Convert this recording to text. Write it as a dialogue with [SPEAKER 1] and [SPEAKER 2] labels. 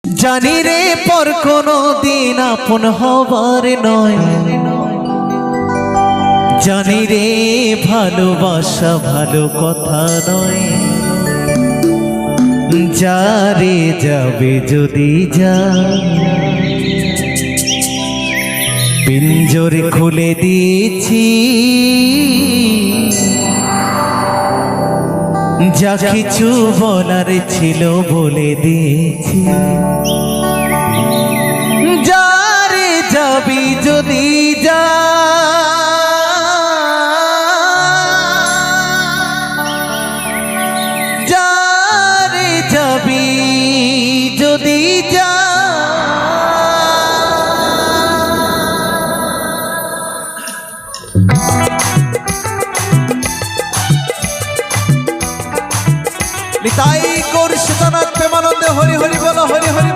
[SPEAKER 1] জানি রে পর কোনো দিন আপন হবার নয়, জানি রে ভালোবাসা ভালো কথা নয়। যারে যাবে যদি যা, পিঞ্জরে খুলে দিয়েছি, যা কিছু বলার ছিল বলে দিয়েছি। যারে যাবি যদি যা, যারে যাবি যদি যা, নিতাই গৌর সীতানাথ প্রেমানন্দে হরি হরি বলো, হরি হরি।